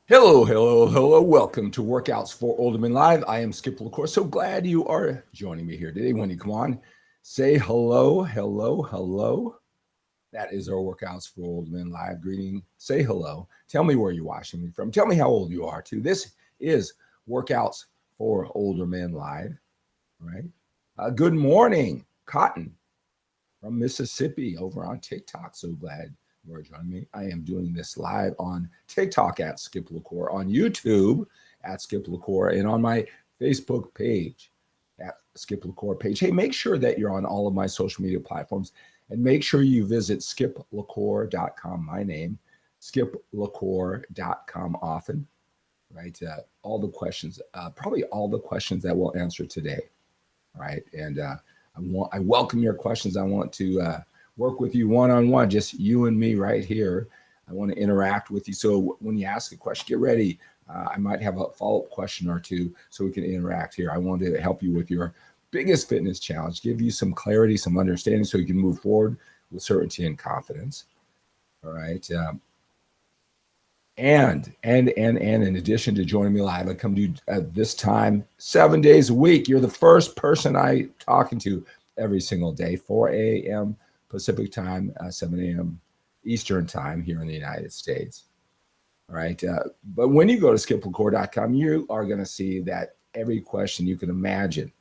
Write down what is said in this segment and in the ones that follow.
Hello, hello, hello. Welcome to Workouts for Older Men Live. I am Skip LaCour. So glad you are joining me here today. When you come on, say hello, hello, hello. That is our Workouts for Older Men Live greeting. Say hello. Tell me where you're watching me from. Tell me how old you are, too. This is Workouts for Older Men Live, right? Good morning, Cotton from Mississippi over on TikTok. So glad you are joining me. I am doing this live on TikTok at Skip LaCour, on YouTube at Skip LaCour, and on my Facebook page at Skip LaCour page. Hey, make sure that you're on all of my social media platforms and make sure you visit skiplacour.com, my name, skiplacour.com often, right? All the questions, probably all the questions that we'll answer today, right? And I welcome your questions. I want to work with you one-on-one, just you and me right here. I want to interact with you. So when you ask a question, get ready. I might have a follow-up question or two so we can interact here. I want to help you with your biggest fitness challenge, give you some clarity, some understanding so you can move forward with certainty and confidence. All right. And in addition to joining me live, I come to you at this time 7 days a week. You're the first person I talking to every single day, 4 a.m. Pacific time, 7 a.m. Eastern time here in the United States. All right. But when you go to skiplacour.com, you are going to see that every question you can imagine.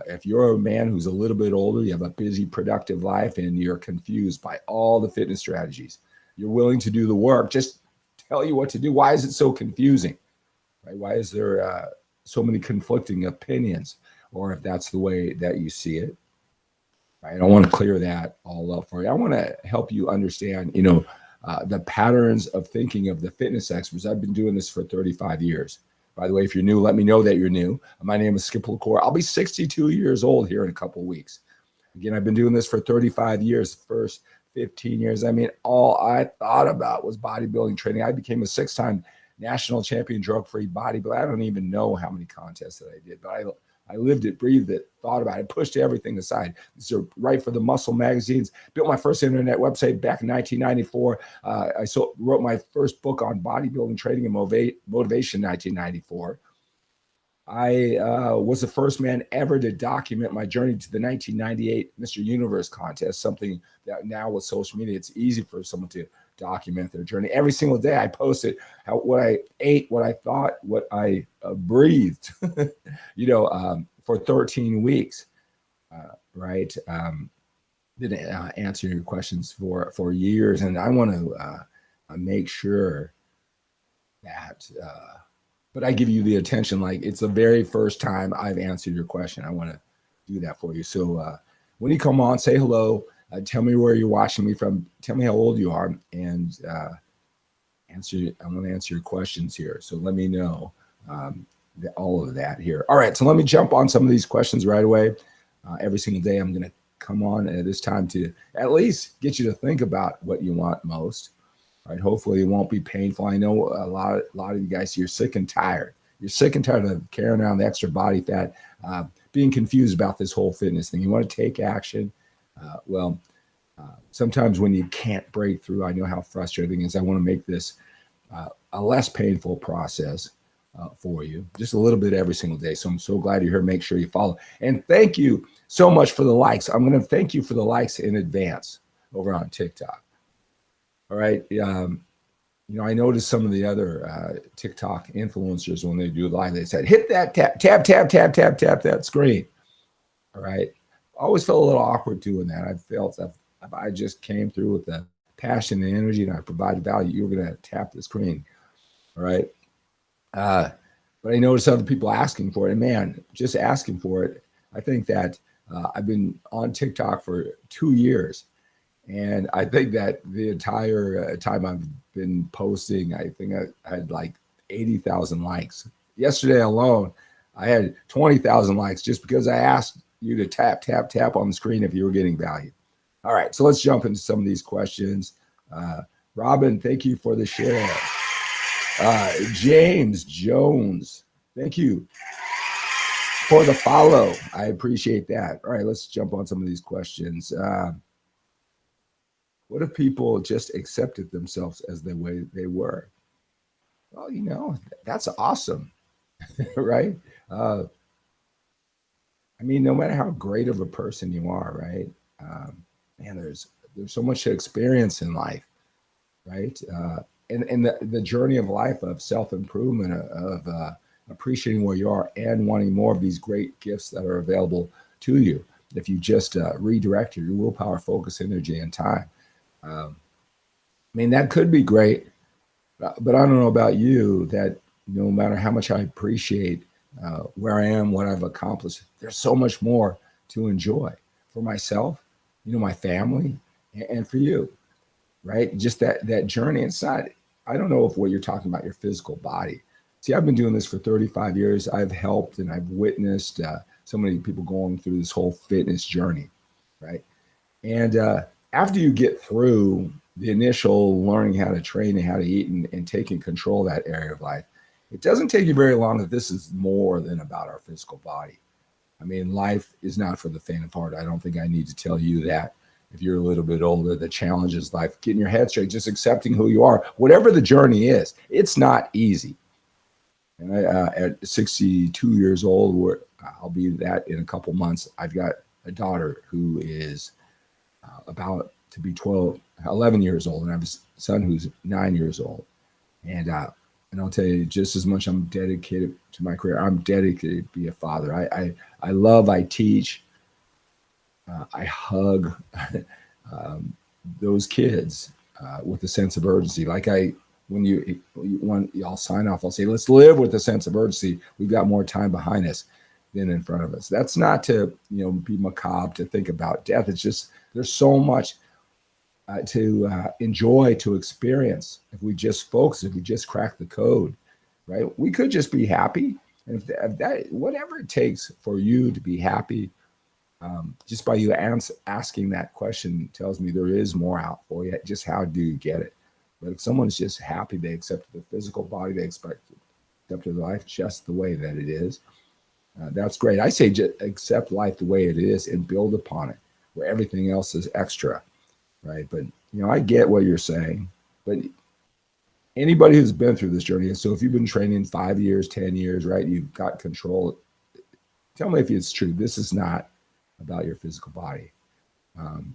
If you're a man who's a little bit older, you have a busy, productive life, and you're confused by all the fitness strategies, you're willing to do the work, just tell you what to do. Why is it so confusing? Right? Why is there so many conflicting opinions? Or if that's the way that you see it, right? I want to clear that all up for you. I want to help you understand, the patterns of thinking of the fitness experts. I've been doing this for 35 years. By the way, if you're new, let me know that you're new. My name is Skip LaCour. I'll be 62 years old here in a couple of weeks. Again, I've been doing this for 35 years. First 15 years, I mean, all I thought about was bodybuilding training. I became a 6-time national champion drug-free bodybuilder. I don't even know how many contests that I did, but I lived it, breathed it, thought about it, pushed everything aside. These are right for the muscle magazines. Built my first internet website back in 1994. I wrote my first book on bodybuilding training and motivation in 1994. I was the first man ever to document my journey to the 1998 Mr. Universe contest, something that now with social media, it's easy for someone to document their journey. Every single day I posted what I ate, what I thought, what I breathed, for 13 weeks, right? Didn't answer your questions for years. And I want to make sure that but I give you the attention like it's the very first time I've answered your question. I want to do that for you. So when you come on, say hello. Tell me where you're watching me from. Tell me how old you are, and I want to answer your questions here. So let me know all of that here. All right. So let me jump on some of these questions right away. Every single day, I'm going to come on at this time to at least get you to think about what you want most. Right. Hopefully it won't be painful. I know a lot of you guys, you're sick and tired. You're sick and tired of carrying around the extra body fat, being confused about this whole fitness thing. You want to take action. Sometimes when you can't break through, I know how frustrating it is. I want to make this a less painful process for you, just a little bit every single day. So I'm so glad you're here. Make sure you follow. And thank you so much for the likes. I'm going to thank you for the likes in advance over on TikTok. All right. I noticed some of the other TikTok influencers when they do live, they said, hit that tap that screen. All right. I always felt a little awkward doing that. I felt that if I just came through with the passion and energy and I provided value, you were going to tap the screen. All right. But I noticed other people asking for it. And man, just asking for it. I think that I've been on TikTok for 2 years. And I think that the entire time I've been posting, I think I had like 80,000 likes. Yesterday alone, I had 20,000 likes just because I asked you to tap on the screen if you were getting value. All right, so let's jump into some of these questions. Robin, thank you for the share. James Jones, thank you for the follow. I appreciate that. All right, let's jump on some of these questions. What if people just accepted themselves as the way they were? Well, that's awesome, right? Uh, I mean, no matter how great of a person you are, right? Um, Man, there's so much to experience in life, right? And the journey of life of self improvement, of appreciating where you are and wanting more of these great gifts that are available to you. If you just redirect your willpower, focus, energy, and time, um, I mean, that could be great. But I don't know about you, that no matter how much I appreciate where I am, what I've accomplished, there's so much more to enjoy for myself, my family, and for you, right? Just that journey inside. I don't know if what you're talking about, your physical body. See, I've been doing this for 35 years. I've helped and I've witnessed so many people going through this whole fitness journey, right? And after you get through the initial learning how to train and how to eat and taking control of that area of life, it doesn't take you very long that this is more than about our physical body. I mean, life is not for the faint of heart. I don't think I need to tell you that. If you're a little bit older, the challenge is life, getting your head straight, just accepting who you are, whatever the journey is. It's not easy. And at 62 years old, where I'll be that in a couple months, I've got a daughter who is about to be 11 years old, and I have a son who's 9 years old. And I'll tell you, just as much I'm dedicated to my career, I'm dedicated to be a father. I love, I teach, I hug those kids with a sense of urgency. Like when y'all sign off, I'll say, let's live with a sense of urgency. We've got more time behind us than in front of us. That's not to be macabre, to think about death. It's just there's so much to enjoy, to experience. If we just focus, if we just crack the code, right? We could just be happy. And if that, whatever it takes for you to be happy, just by you asking that question tells me there is more out for you. Just how do you get it? But if someone's just happy, they accept the physical body, they accept their life just the way that it is. That's great. I say just accept life the way it is and build upon it, where everything else is extra, right? But I get what you're saying. But anybody who's been through this journey, so if you've been training 5 years, 10 years, right, you've got control. Tell me if it's true. This is not about your physical body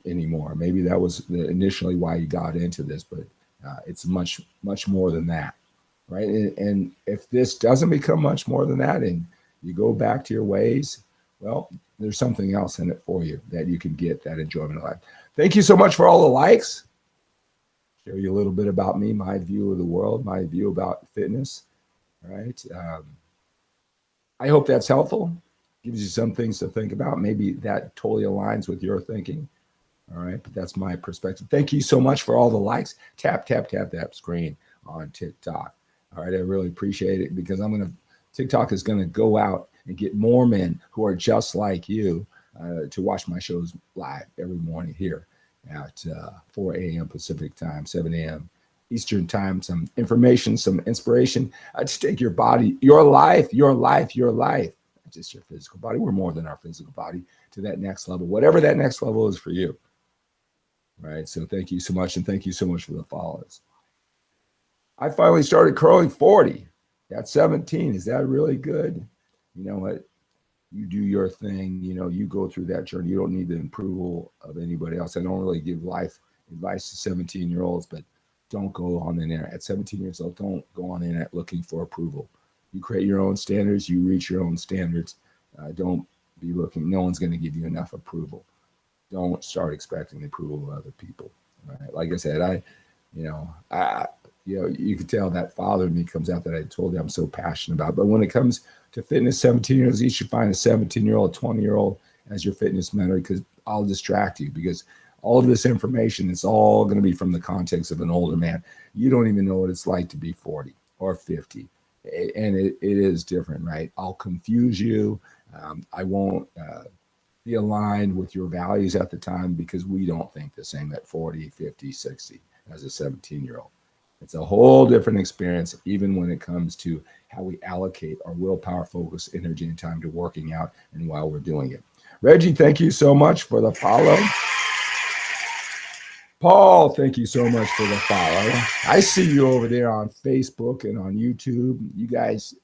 anymore. Maybe that was initially why you got into this, but it's much, much more than that, right? And if this doesn't become much more than that, and you go back to your ways, well, there's something else in it for you that you can get that enjoyment of life. Thank you so much for all the likes. Share you a little bit about me, my view of the world, my view about fitness. All right. I hope that's helpful. Gives you some things to think about. Maybe that totally aligns with your thinking. All right. But that's my perspective. Thank you so much for all the likes. Tap, tap, tap that screen on TikTok. All right. I really appreciate it, because TikTok is going to go out and get more men who are just like you to watch my shows live every morning here at 4 a.m. Pacific time, 7 a.m. Eastern time. Some information, some inspiration to take your body, your life, not just your physical body. We're more than our physical body, to that next level, whatever that next level is for you. Right. So thank you so much. And thank you so much for the follows. I finally started curling 40. At 17. Is that really good? You know what? You do your thing. You go through that journey. You don't need the approval of anybody else. I don't really give life advice to 17-year-olds, but don't go on the internet. At 17 years old, don't go on the internet looking for approval. You create your own standards. You reach your own standards. Don't be looking. No one's going to give you enough approval. Don't start expecting the approval of other people. Right? Like I said, you can tell that father in me comes out, that I told you I'm so passionate about. But when it comes to fitness, 17-year-olds, you should find a 17-year-old, 20-year-old as your fitness mentor, because I'll distract you, because all of this information, it's all going to be from the context of an older man. You don't even know what it's like to be 40 or 50. And it is different, right? I'll confuse you. I won't be aligned with your values at the time, because we don't think the same at 40, 50, 60 as a 17-year-old. It's a whole different experience, even when it comes to how we allocate our willpower, focus, energy, and time to working out, and while we're doing it. Reggie, thank you so much for the follow. Paul, thank you so much for the follow. I see you over there on Facebook and on YouTube. You guys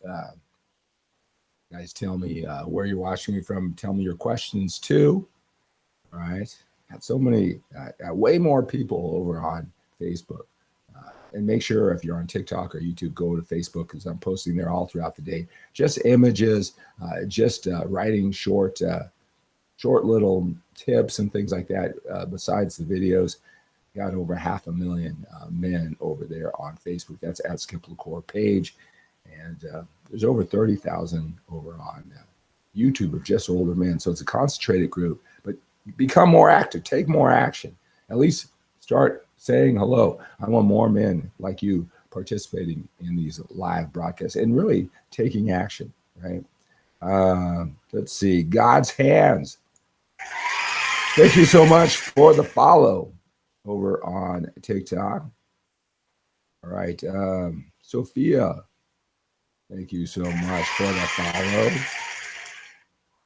tell me where you're watching me from. Tell me your questions too. All right. Got so many, way more people over on Facebook. And make sure if you're on TikTok or YouTube, go to Facebook because I'm posting there all throughout the day. Just images, just writing short little tips and things like that. Besides the videos, got over 500,000 men over there on Facebook. That's at Skip LaCour page. And there's over 30,000 over on YouTube of just older men. So it's a concentrated group, but become more active, take more action. At least start saying hello. I want more men like you participating in these live broadcasts and really taking action, right? Let's see, God's hands. Thank you so much for the follow over on TikTok. All right, Sophia, thank you so much for the follow.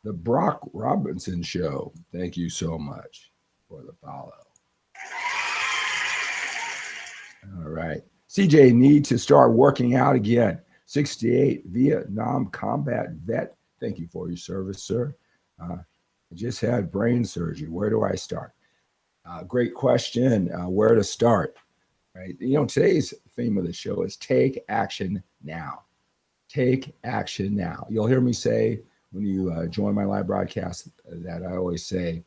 The Brock Robinson Show, thank you so much for the follow. All right, CJ, need to start working out again. 68, Vietnam combat vet. Thank you for your service, sir. I just had brain surgery. Where do I start? Great question. Where to start? Right. You know, today's theme of the show is take action now. Take action now. You'll hear me say when you join my live broadcast that I always say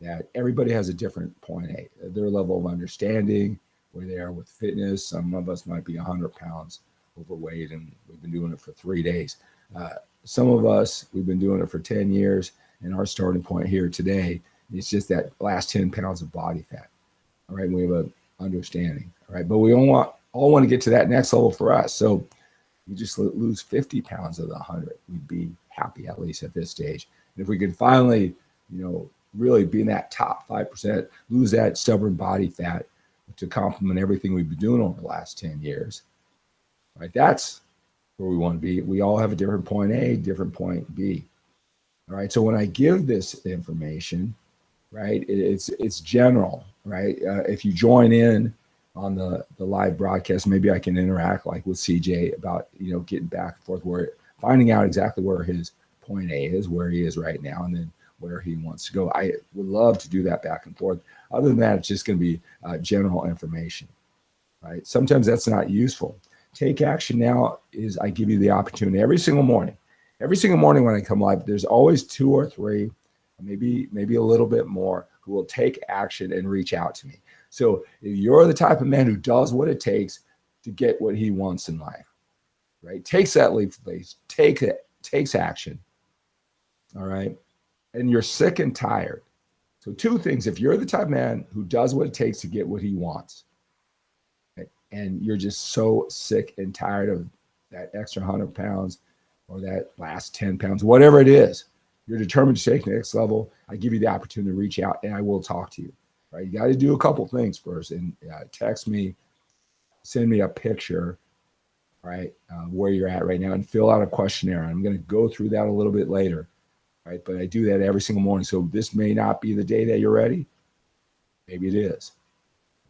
that everybody has a different point A, their level of understanding, where they are with fitness. Some of us might be 100 pounds overweight and we've been doing it for 3 days. Some of us, we've been doing it for 10 years. And our starting point here today is just that last 10 pounds of body fat. All right. We have an understanding. All right. But we all want to get to that next level for us. So you just lose 50 pounds of the 100. We'd be happy, at least at this stage. And if we could finally, really be in that top 5%, lose that stubborn body fat to complement everything we've been doing over the last 10 years, right? That's where we want to be. We all have a different point A, different point B. All right. So when I give this information, right, it's general, right? If you join in on the live broadcast, maybe I can interact like with CJ about, getting back and forth, finding out exactly where his point A is, where he is right now, and then where he wants to go. I would love to do that back and forth. Other than that, it's just going to be general information, right? Sometimes that's not useful. Take action now is I give you the opportunity every single morning. Every single morning when I come live, there's always 2 or 3, maybe a little bit more, who will take action and reach out to me. So if you're the type of man who does what it takes to get what he wants in life, right? Takes that leap of faith, takes action, all right? And you're sick and tired. So 2 things. If you're the type of man who does what it takes to get what he wants, right? And you're just so sick and tired of that extra 100 pounds, or that last 10 pounds, whatever it is, you're determined to take the next level, I give you the opportunity to reach out and I will talk to you, right? You got to do a couple things first and text me, send me a picture, right, where you're at right now and fill out a questionnaire. I'm going to go through that a little bit later, right? But I do that every single morning. So this may not be the day that you're ready. Maybe it is.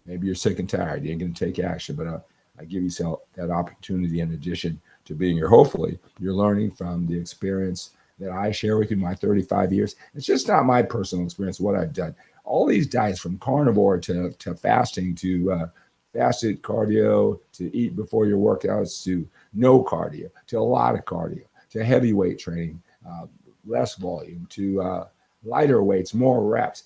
Maybe you're sick and tired. You ain't going to take action, but I give you that opportunity in addition to being here. Hopefully, you're learning from the experience that I share with you, my 35 years. It's just not my personal experience, what I've done. All these diets from carnivore to fasting to fasted cardio to eat before your workouts to no cardio to a lot of cardio to heavyweight training, less volume to lighter weights, more reps.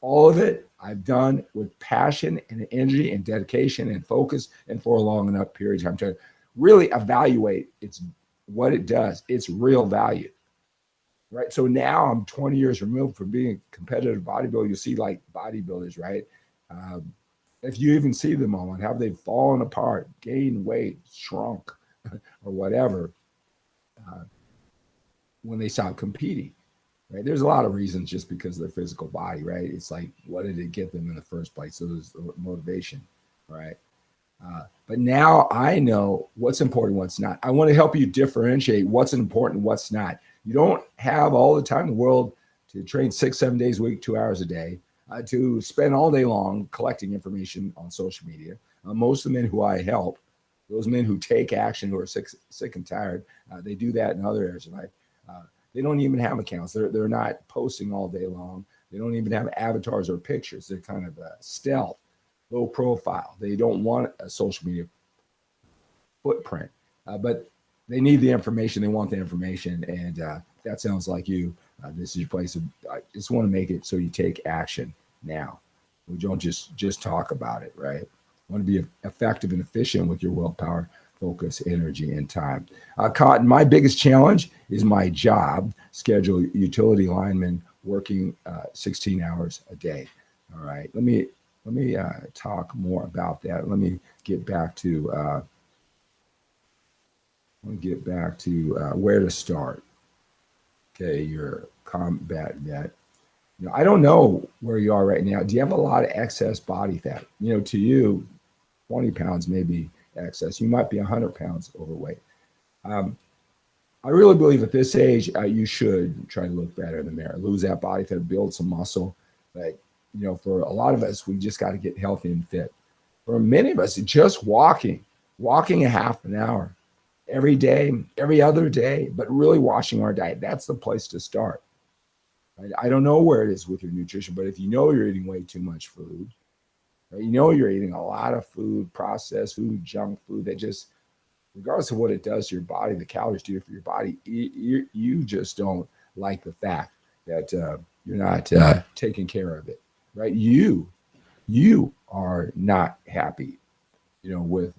All of it I've done with passion and energy and dedication and focus and for a long enough period of time to really evaluate what it does, its real value, right? So now I'm 20 years removed from being a competitive bodybuilder. You see like bodybuilders, right? If you even see them on, have they fallen apart, gained weight, shrunk, or whatever, when they stop competing, right? There's a lot of reasons just because of their physical body, right? It's like, what did it get them in the first place? So there's motivation, right? But now I know what's important, what's not. I want to help you differentiate what's important, what's not. You don't have all the time in the world to train 6-7 days a week, 2 hours a day. to spend all day long collecting information on social media. Most of the men who I help, those men who take action, who are sick and tired, they do that in other areas of life. They don't even have accounts. They're not posting all day long. They don't even have avatars or pictures. They're kind of stealth, low profile. They don't want a social media footprint, but they need the information. They want the information, and that sounds like you. This is your place. I just want to make it so you take action now. We don't just talk about it, right? Want to be effective and efficient with your willpower, focus, energy, and time. Cotton, my biggest challenge is my job schedule, utility lineman, working 16 hours a day. All right, let me talk more about that. Let me get back to where to start. Okay, your combat vet. I don't know where you are right now. Do you have a lot of excess body fat? To you, 20 pounds may be excess. You might be 100 pounds overweight. I really believe at this age, you should try to look better in the mirror, lose that body fat, build some muscle. But, for a lot of us, we just got to get healthy and fit. For many of us, just walking a half an hour every day, every other day, but really watching our diet. That's the place to start. Right? I don't know where it is with your nutrition, but if you know you're eating way too much food, right, you're eating a lot of food, processed food, junk food that just, regardless of what it does to your body, the calories do for your body, you just don't like the fact that you're not taking care of it, right? You are not happy, with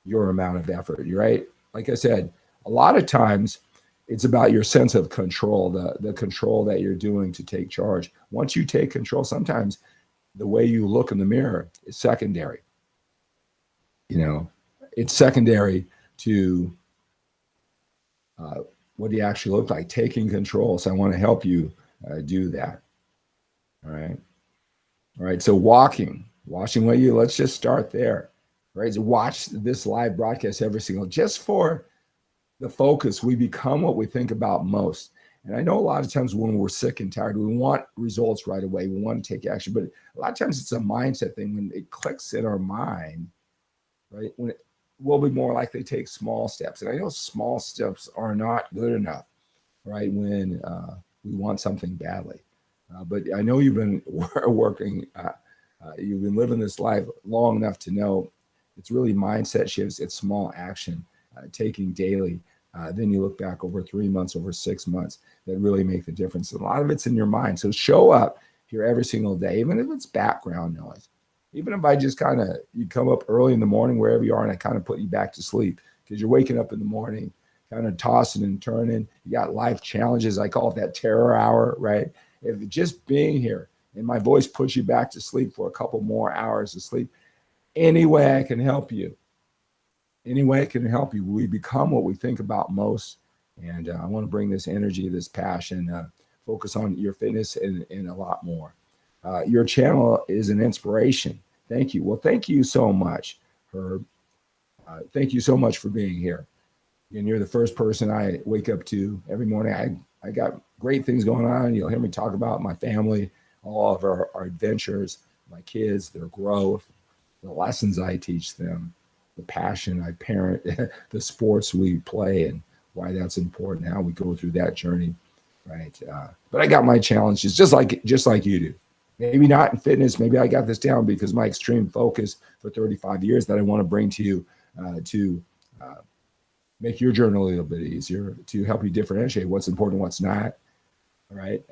your amount of effort, right? Like I said, a lot of times it's about your sense of control, the control that you're doing to take charge. Once you take control, sometimes the way you look in the mirror is secondary. It's secondary to what do you actually look like, taking control. So I want to help you do that. All right. So washing what let's just start there. Right. So watch this live broadcast every single, just for the focus. We become what we think about most. And I know a lot of times when we're sick and tired, we want results right away. We want to take action, but a lot of times it's a mindset thing. When it clicks in our mind, right, we'll be more likely to take small steps. And I know small steps are not good enough, right, when we want something badly. But I know you've been working, you've been living this life long enough to know it's really mindset shifts. It's small action, taking daily. Then you look back over 3 months, over 6 months, that really make the difference. And a lot of it's in your mind. So show up here every single day, even if it's background noise. Even if I just you come up early in the morning, wherever you are, and I kind of put you back to sleep because you're waking up in the morning, kind of tossing and turning. You got life challenges. I call it that terror hour, right? If just being here and my voice puts you back to sleep for a couple more hours of sleep, any way I can help you. Any way I can help you. We become what we think about most. And I want to bring this energy, this passion, focus on your fitness and a lot more. Your channel is an inspiration. Thank you. Well, thank you so much, Herb. Thank you so much for being here. And you're the first person I wake up to every morning. I got great things going on. You'll hear me talk about my family, all of our adventures, my kids, their growth, the lessons I teach them, the passion I parent, the sports we play, and why that's important, how we go through that journey, right? But I got my challenges just like you do. Maybe not in fitness. Maybe I got this down because my extreme focus for 35 years that I want to bring to you to make your journey a little bit easier, to help you differentiate what's important, what's not. All right.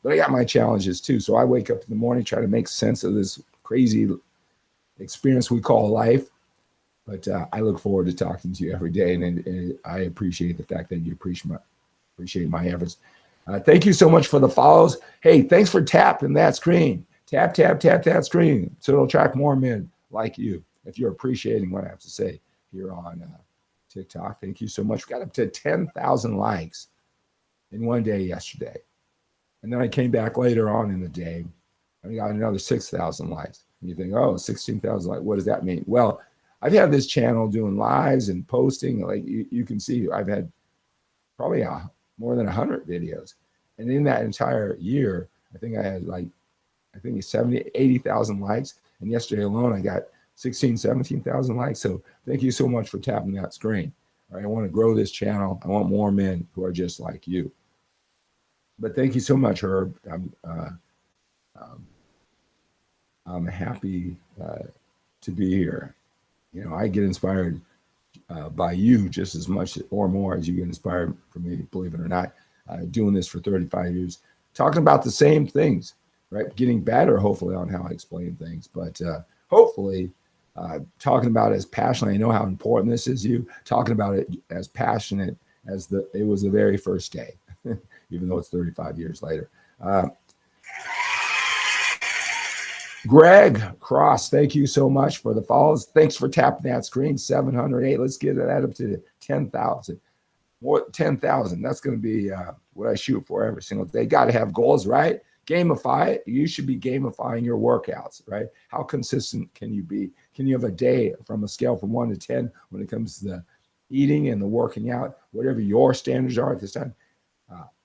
But I got my challenges too. So I wake up in the morning, try to make sense of this crazy experience we call life. But I look forward to talking to you every day. And I appreciate the fact that you appreciate my efforts. Thank you so much for the follows. Hey, thanks for tapping that screen. Tap that screen so it'll attract more men like you. If you're appreciating what I have to say here on TikTok, thank you so much. We got up to 10,000 likes in one day yesterday. And then I came back later on in the day and we got another 6,000 likes. And you think, oh, 16,000 likes, what does that mean? Well, I've had this channel doing lives and posting. Like you can see, I've had probably more than 100 videos. And in that entire year, I think I had like I think it's 80,000 likes. And yesterday alone, I got 17,000 likes. So thank you so much for tapping that screen. All right, I want to grow this channel. I want more men who are just like you. But thank you so much, Herb. I'm happy to be here. You know, I get inspired by you just as much or more as you get inspired from me, believe it or not. Doing this for 35 years, talking about the same things, right? Getting better, hopefully, on how I explain things, but hopefully talking about it as passionately. I know how important this is to you, talking about it as passionate as it was the very first day, even though it's 35 years later. Greg Cross, thank you so much for the follows. Thanks for tapping that screen. 708. Let's get that up to 10,000. More 10,000. That's going to be what I shoot for every single day. Got to have goals, right? Gamify it. You should be gamifying your workouts, right? How consistent can you be? Can you have a day from a scale from 1 to 10 when it comes to the eating and the working out, whatever your standards are at this time?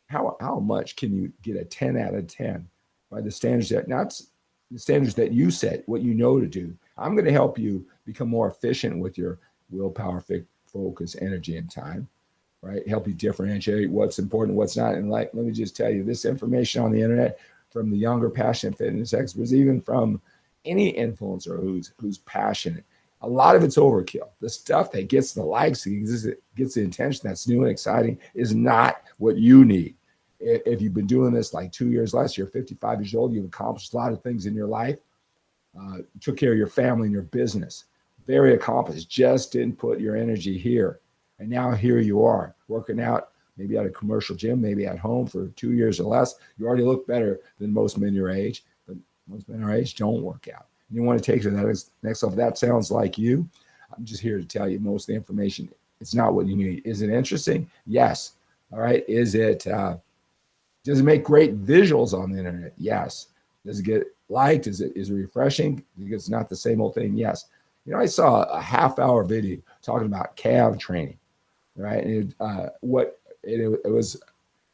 How much can you get a 10 out of 10 by the standards that not the standards that you set, what you know to do? I'm going to help you become more efficient with your willpower, focus, energy, and time, right? Help you differentiate what's important, what's not. And let me just tell you, this information on the internet from the younger passionate fitness experts, even from any influencer who's passionate, a lot of it's overkill. The stuff that gets the likes, gets the attention, that's new and exciting, is not what you need. If you've been doing this like 2 years less, you're 55 years old, you've accomplished a lot of things in your life, took care of your family and your business, very accomplished, just didn't put your energy here. And now here you are working out, maybe at a commercial gym, maybe at home for 2 years or less. You already look better than most men your age, but most men our age don't work out. And you want to take it to that next level. That sounds like you. I'm just here to tell you most of the information. It's not what you need. Is it interesting? Yes. All right. Is it, does it make great visuals on the internet? Yes. Does it get liked? Is it refreshing? Because it's not the same old thing? Yes. You know, I saw a half-hour video talking about calf training, right? And it was,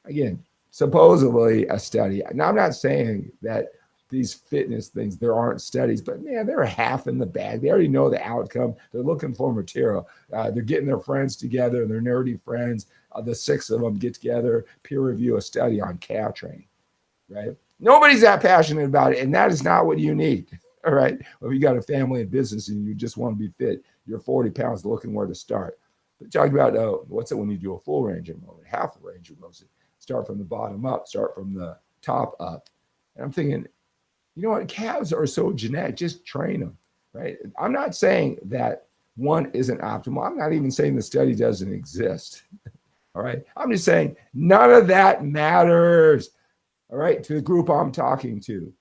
again, supposedly a study. Now, I'm not saying that these fitness things, there aren't studies, but man, they're half in the bag. They already know the outcome. They're looking for material. They're getting their friends together, their nerdy friends. The 6 of them get together, peer review a study on calf training, right? Nobody's that passionate about it, and that is not what you need, all right? Well, if you got a family and business and you just want to be fit, you're 40 pounds looking where to start. But talking about what's it when you do a full range of motion, half a range of motion, start from the bottom up, start from the top up. And I'm thinking, you know what? Calves are so genetic. Just train them, right? I'm not saying that one isn't optimal. I'm not even saying the study doesn't exist. All right. I'm just saying none of that matters. All right. To the group I'm talking to.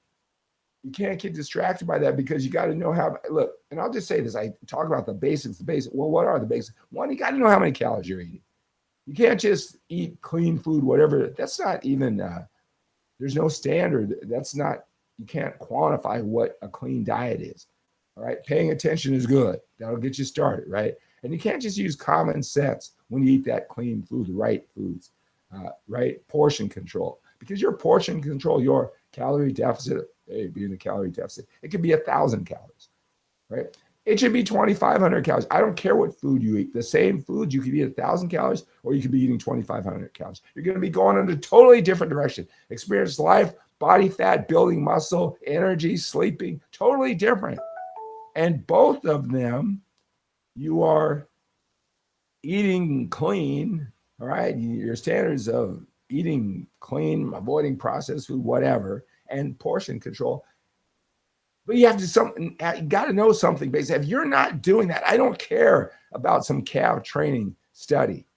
You can't get distracted by that because you got to know how, look, and I'll just say this. I talk about the basics, Well, what are the basics? One, you got to know how many calories you're eating. You can't just eat clean food, whatever. That's not even, there's no standard. That's not, you can't quantify what a clean diet is. All right. Paying attention is good. That'll get you started, right? And you can't just use common sense when you eat that clean food, the right foods, right? Portion control. Because your portion control, your calorie deficit, being a calorie deficit, it could be 1,000 calories, right? It should be 2,500 calories. I don't care what food you eat. The same food, you could eat 1,000 calories or you could be eating 2,500 calories. You're going to be going in a totally different direction. Experience life, body fat, building muscle, energy, sleeping, totally different. And both of them, you are eating clean, all right? Your standards of eating clean, avoiding processed food, whatever, and portion control. But you have to you got to know something. Basically, if you're not doing that, I don't care about some calf training study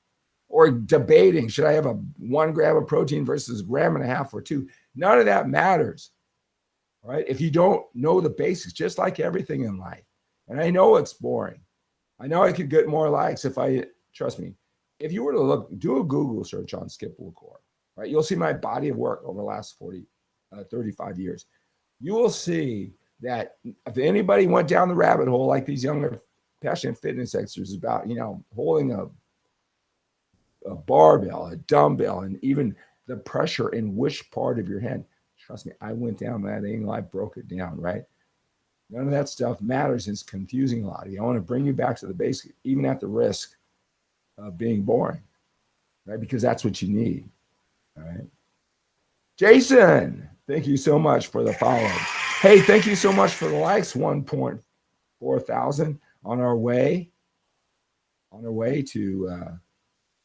or debating, should I have a 1 gram of protein versus 1.5 grams or 2? None of that matters, all right? If you don't know the basics, just like everything in life. And I know it's boring. I know I could get more likes trust me, if you were to do a Google search on Skip LaCour, right? You'll see my body of work over the last 35 years. You will see that if anybody went down the rabbit hole like these younger passionate fitness experts about, holding a barbell, a dumbbell, and even the pressure in which part of your hand, Trust me, I went down that angle. I broke it down, right? None of that stuff matters. It's confusing a lot of you. I want to bring you back to the basic, even at the risk of being boring, right? Because that's what you need, all right? Jason, thank you so much for the follow. Hey, thank you so much for the likes. 1.4 thousand on our way to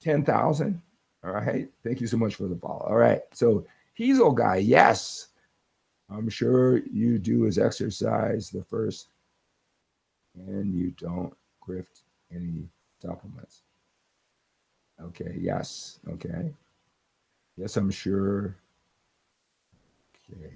10,000. All right. Thank you so much for the follow. All right. So Hazel guy, yes, I'm sure you do his exercise the first, and you don't grift any supplements. Okay. Yes. Okay. Yes, I'm sure. Okay.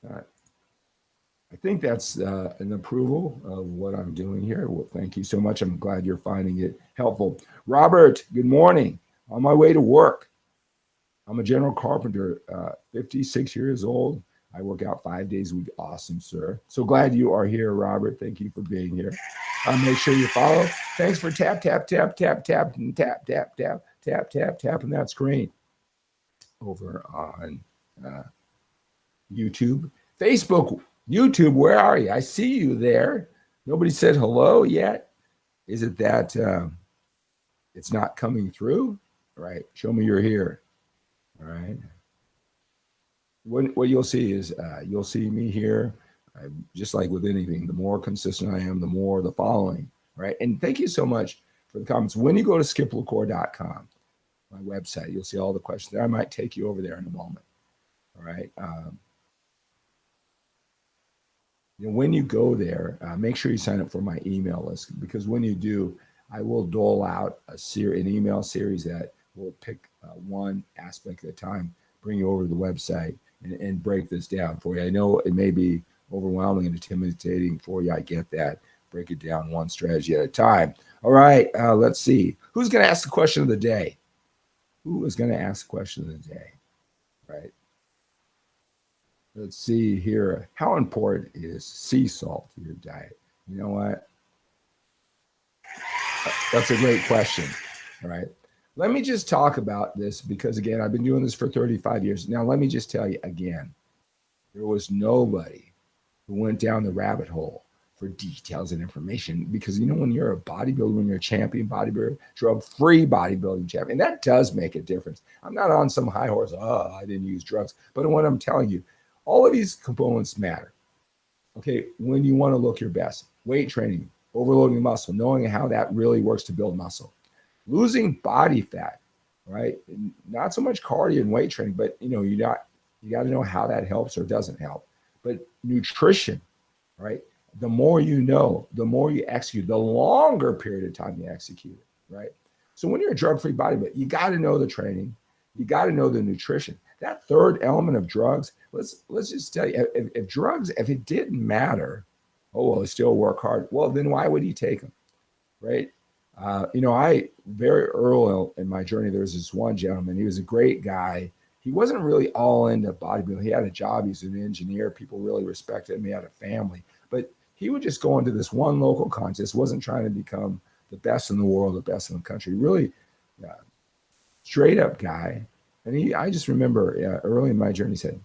I think that's an approval of what I'm doing here. Well, thank you so much. I'm glad you're finding it helpful. Robert, good morning. On my way to work. I'm a general carpenter, 56 years old. I work out 5 days a week. Awesome, sir. So glad you are here, Robert. Thank you for being here. Make sure you follow. Thanks for tap, tap, tap, tap, tap, and tap, tap, tap, tap, tap, tapping that screen over on YouTube. Facebook, YouTube, where are you? I see you there. Nobody said hello yet. Is it that it's not coming through? All right. Show me you're here. All right. What you'll see is you'll see me here. Just like with anything, the more consistent I am, the more the following. Right. And thank you so much for the comments. When you go to skiplacour.com, my website, you'll see all the questions there. I might take you over there in a moment. All right. When you go there, make sure you sign up for my email list, because when you do, I will dole out an email series that will pick one aspect at a time, bring you over to the website and break this down for you. I know it may be overwhelming and intimidating for you. I get that. Break it down one strategy at a time. All right, let's see. Who's going to ask the question of the day? Who is going to ask the question of the day? Right. Let's see here. How important is sea salt to your diet? You know what? That's a great question. All right. Let me just talk about this because, again, I've been doing this for 35 years. Now, let me just tell you again, there was nobody who went down the rabbit hole for details and information, because, when you're a bodybuilder, when you're a champion bodybuilder, drug-free bodybuilding champion, that does make a difference. I'm not on some high horse, I didn't use drugs. But what I'm telling you, all of these components matter. Okay, when you want to look your best, weight training, overloading muscle, knowing how that really works to build muscle, losing body fat, right? Not so much cardio and weight training, but you got to know how that helps or doesn't help. But nutrition, right? The more you know, the more you execute, the longer period of time you execute it, right? So when you're a drug-free bodybuilder, you got to know the training, you got to know the nutrition. That third element of drugs, let's just tell you, if drugs, if it didn't matter, I still work hard. Well, then why would he take them, right? I very early in my journey, there was this one gentleman. He was a great guy. He wasn't really all into bodybuilding. He had a job. He's an engineer. People really respected him. He had a family. But he would just go into this one local contest, wasn't trying to become the best in the world, the best in the country. Really straight up guy. And I just remember early in my journey, he said,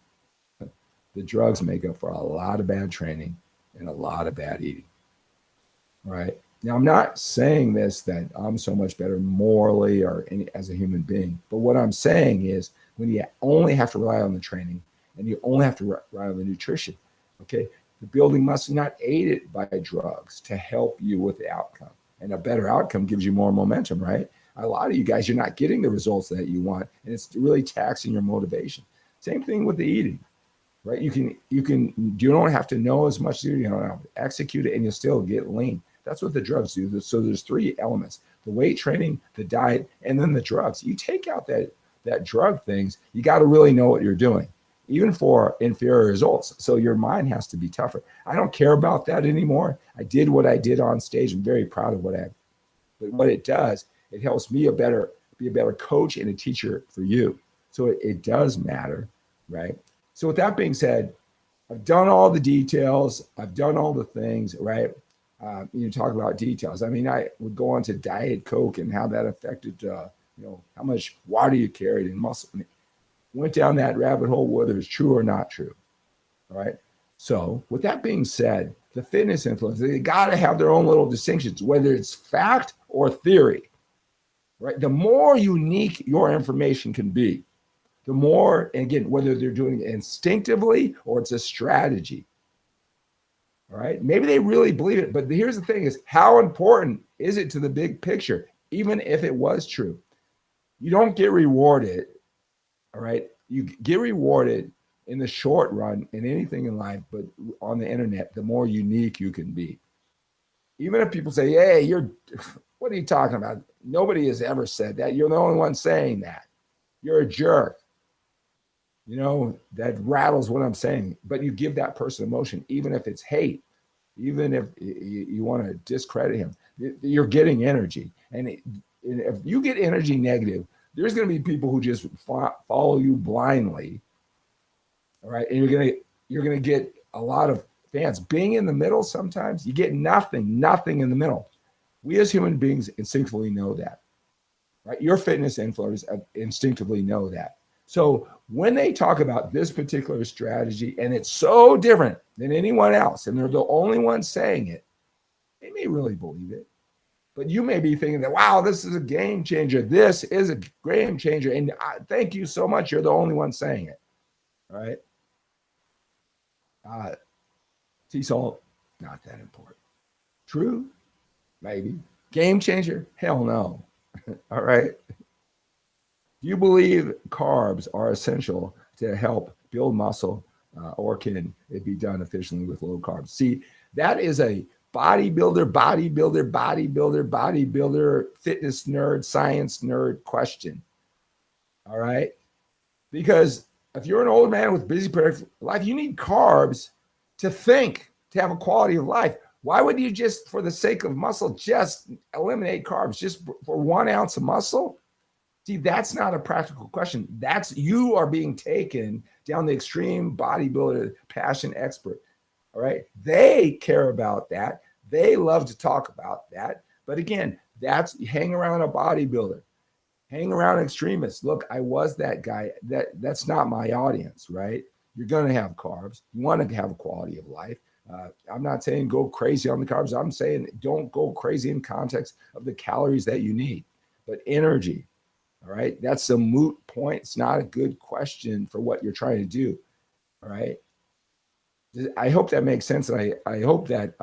the drugs make up for a lot of bad training and a lot of bad eating, right? Now, I'm not saying this that I'm so much better morally or as a human being, but what I'm saying is when you only have to rely on the training and you only have to rely on the nutrition, okay, the building muscle not aided by drugs to help you with the outcome. And a better outcome gives you more momentum, right? A lot of you guys, you're not getting the results that you want, and it's really taxing your motivation. Same thing with the eating, right? You don't have to know as much, you don't have to execute it, and you'll still get lean. That's what the drugs do. So there's three elements: the weight training, the diet, and then the drugs. You take out that drug things, you got to really know what you're doing, even for inferior results. So your mind has to be tougher. I don't care about that anymore. I did what I did on stage. I'm very proud of but what it does, it helps me be a better coach and a teacher for you. So it does matter, right? So with that being said, I've done all the details. I've done all the things, right? You talk about details. I mean, I would go on to Diet Coke and how that affected, how much water you carried and muscle. went down that rabbit hole, whether it's true or not true. All right. So with that being said, the fitness influencers, they got to have their own little distinctions, whether it's fact or theory, right? The more unique your information can be, the more, and again, whether they're doing it instinctively or it's a strategy, all right? Maybe they really believe it, but here's the thing is, how important is it to the big picture, even if it was true? You don't get rewarded, all right? You get rewarded in the short run in anything in life, but on the internet, the more unique you can be. Even if people say, hey, what are you talking about? Nobody has ever said that. You're the only one saying that. You're a jerk. You know, that rattles what I'm saying. But you give that person emotion, even if it's hate, even if you want to discredit him, you're getting energy. And if you get energy negative, there's going to be people who just follow you blindly. All right. And you're gonna get a lot of fans. Being in the middle, sometimes you get nothing in the middle. We as human beings instinctively know that. Right? Your fitness influencers instinctively know that. So when they talk about this particular strategy, and it's so different than anyone else, and they're the only ones saying it, they may really believe it. But you may be thinking that, wow, this is a game changer. This is a game changer. And thank you so much. You're the only one saying it. All right. Sea salt, not that important. True, maybe. Game changer? Hell no. All right. Do you believe carbs are essential to help build muscle, or can it be done efficiently with low carbs? See, that is a bodybuilder, fitness nerd, science nerd question. All right. Because if you're an old man with busy productive life, you need carbs to think, to have a quality of life. Why would you just, for the sake of muscle, just eliminate carbs just for 1 ounce of muscle? See, that's not a practical question. That's, you are being taken down the extreme bodybuilder passion expert. All right. They care about that. They love to talk about that. But again, that's hang around a bodybuilder, hang around extremists. Look, I was that guy. That's not my audience, right? You're going to have carbs. You want to have a quality of life. I'm not saying go crazy on the carbs. I'm saying don't go crazy in context of the calories that you need, but energy. All right. That's a moot point. It's not a good question for what you're trying to do. All right. I hope that makes sense. And I hope that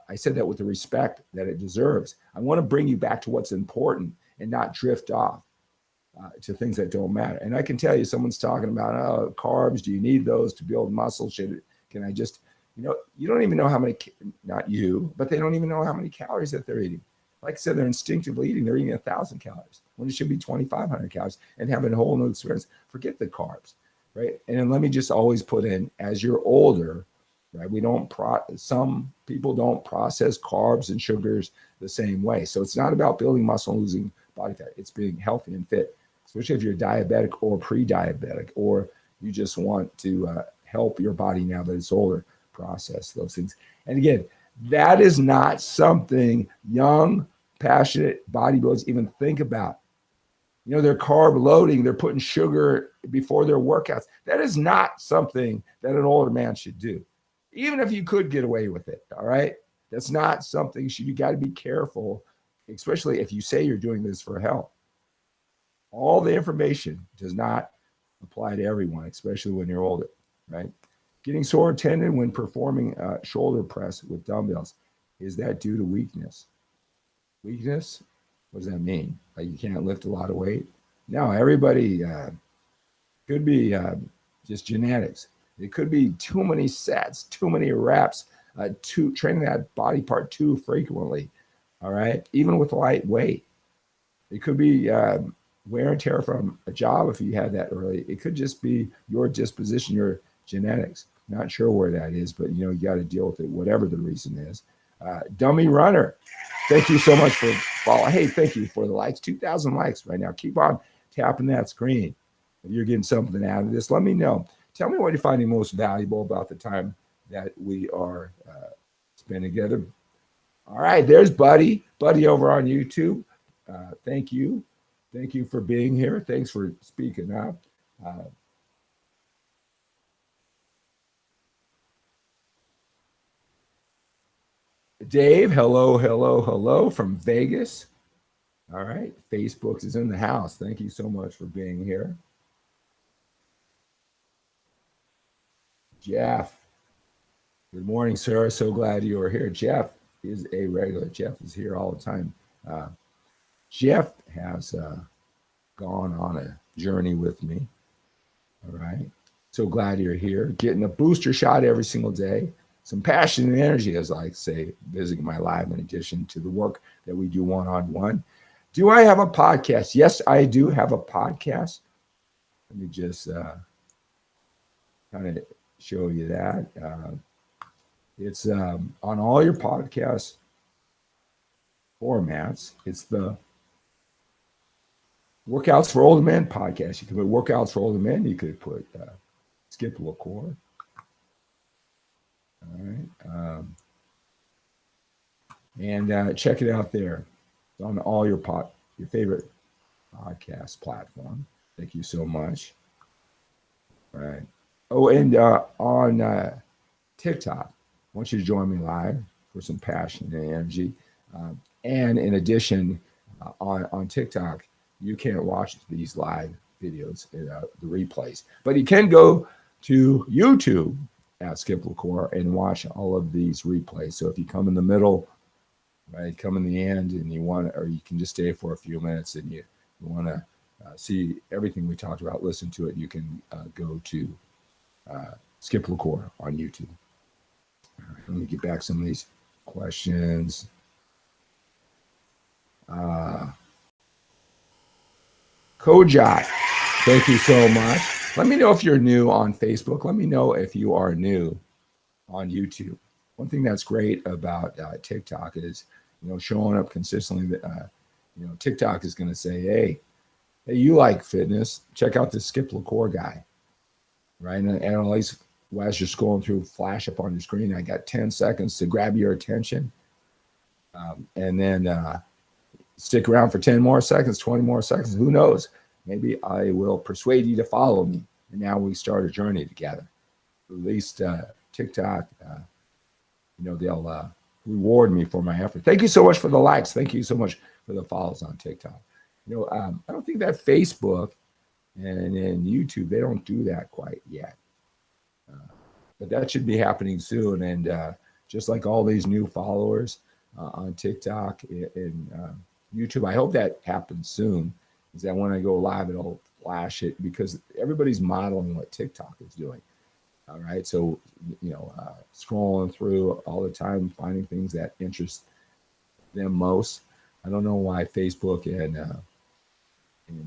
I said that with the respect that it deserves. I want to bring you back to what's important and not drift off to things that don't matter. And I can tell you, someone's talking about carbs. Do you need those to build muscle? Can I just, you don't even know how many, not you, but they don't even know how many calories that they're eating. Like I said, they're instinctively eating. They're eating 1,000 calories when it should be 2,500 calories and having a whole new experience. Forget the carbs, right? And then let me just always put in, as you're older, right? Some people don't process carbs and sugars the same way. So it's not about building muscle and losing body fat. It's being healthy and fit, especially if you're diabetic or pre-diabetic, or you just want to help your body now that it's older process those things. And again, that is not something young, passionate bodybuilders even think about. They're carb loading. They're putting sugar before their workouts. That is not something that an older man should do, even if you could get away with it. All right. That's not something you got to be careful, especially if you say you're doing this for health. All the information does not apply to everyone, especially when you're older, right? Getting sore tendon when performing shoulder press with dumbbells. Is that due to weakness? Weakness? What does that mean? Like you can't lift a lot of weight? No, everybody could be just genetics. It could be too many sets, too many reps, training that body part too frequently. All right. Even with light weight, it could be wear and tear from a job if you had that early. It could just be your disposition, your genetics. Not sure where that is, but you got to deal with it, whatever the reason is. Dummy runner, thank you so much for following. Hey, thank you for the likes. 2,000 likes right now. Keep on tapping that screen. If you're getting something out of this, let me know. Tell me what you're finding most valuable about the time that we are spending together. All right, there's Buddy over on YouTube. Thank you for being here. Thanks for speaking up. Dave, hello, hello, hello from Vegas. All right. Facebook is in the house. Thank you so much for being here. Jeff, good morning, sir. So glad you are here. Jeff is a regular. Jeff is here all the time. Uh, Jeff has gone on a journey with me. All right. So glad you're here. Getting a booster shot every single day. Some passion and energy, as I say, visiting my live in addition to the work that we do one-on-one. Do I have a podcast? Yes, I do have a podcast. Let me just kind of show you that. It's on all your podcast formats. It's the Workouts for Older Men podcast. You can put Workouts for Older Men. You could put Skip LaCour. All right. And check it out there. It's on all your favorite podcast platform. Thank you so much. All right. Oh, and on TikTok, I want you to join me live for some passion and energy. And in addition, on TikTok, you can't watch these live videos, the replays, but you can go to YouTube at Skip LaCour and watch all of these replays. So if you come in the middle, right, come in the end, and you want, or you can just stay for a few minutes and you want to see everything we talked about, listen to it, you can go to Skip LaCour on YouTube. All right, let me get back some of these questions. Kojak, thank you so much. Let me know if you're new on Facebook. Let me know if you are new on YouTube. One thing that's great about TikTok is, showing up consistently. TikTok is going to say, hey, you like fitness? Check out this Skip LaCour guy, right? And at least as you're scrolling through, flash up on your screen. I got 10 seconds to grab your attention, and then stick around for 10 more seconds, 20 more seconds. Who knows? Maybe I will persuade you to follow me, and now we start a journey together. At least TikTok, they'll reward me for my effort. Thank you so much for the likes. Thank you so much for the follows on TikTok. I don't think that Facebook and YouTube, they don't do that quite yet. But that should be happening soon. And just like all these new followers on TikTok and YouTube, I hope that happens soon. Is that when I go live, it'll flash it, because everybody's modeling what TikTok is doing. All right. So, scrolling through all the time, finding things that interest them most. I don't know why Facebook and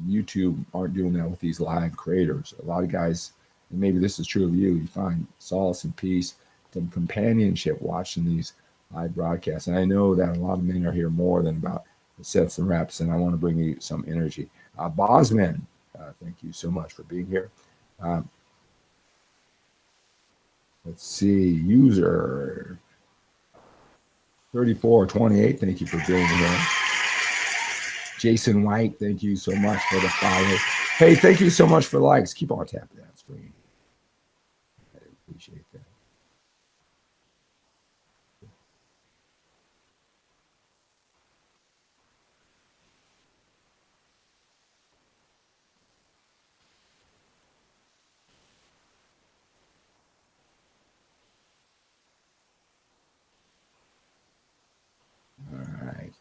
YouTube aren't doing that with these live creators. A lot of guys, and maybe this is true of you, you find solace and peace, some companionship watching these live broadcasts. And I know that a lot of men are here more than about the sets and reps, and I want to bring you some energy. Bosman, thank you so much for being here. Let's see, user 3428, thank you for being here. Jason White, thank you so much for the follow. Hey, thank you so much for the likes. Keep on tapping that screen. I appreciate that. All right.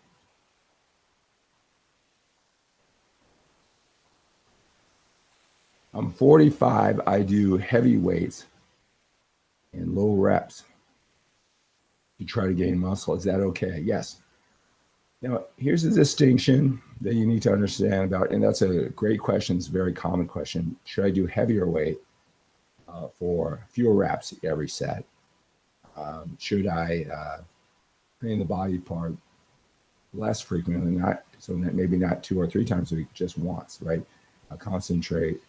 I'm 45. I do heavy weights and low reps to try to gain muscle. Is that okay? Yes. Now, here's the distinction that you need to understand about, and that's a great question. It's a very common question. Should I do heavier weight for fewer reps every set? Should I train the body part less frequently, maybe not 2 or 3 times a week, just once, right? Concentrate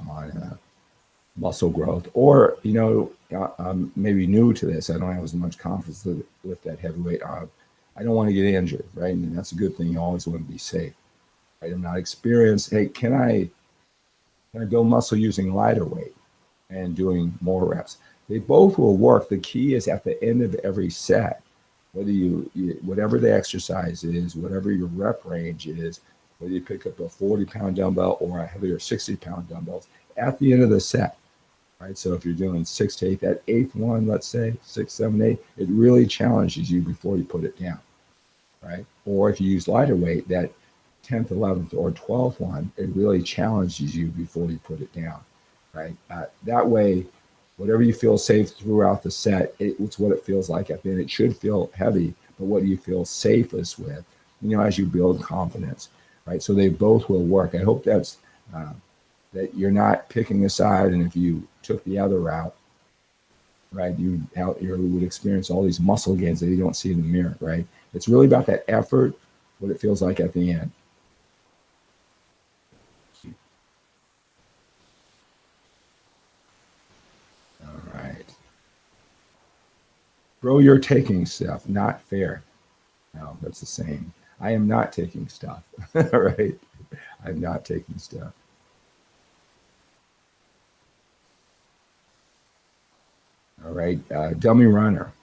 on muscle growth, or I'm maybe new to this. I don't have as much confidence to lift that heavy weight. I don't want to get injured, right? And that's a good thing. You always want to be safe, right? I'm not experienced. Hey, can I build muscle using lighter weight and doing more reps? They both will work. The key is at the end of every set, whether whatever the exercise is, whatever your rep range is, whether you pick up a 40-pound dumbbell or a heavier 60-pound dumbbells, at the end of the set, right? So if you're doing 6 to 8, that eighth one, let's say 6, 7, 8, it really challenges you before you put it down, right? Or if you use lighter weight, that 10th, 11th, or 12th one, it really challenges you before you put it down, right? That way, whatever you feel safe throughout the set, it's what it feels like at the end. It should feel heavy, but what do you feel safest with, as you build confidence, right? So they both will work. I hope that's that you're not picking a side, and if you took the other route, right, you would experience all these muscle gains that you don't see in the mirror, right? It's really about that effort, what it feels like at the end. All right. Bro, you're taking stuff. Not fair. No, that's the same. I am not taking stuff. All right. I'm not taking stuff. All right. Dummy runner.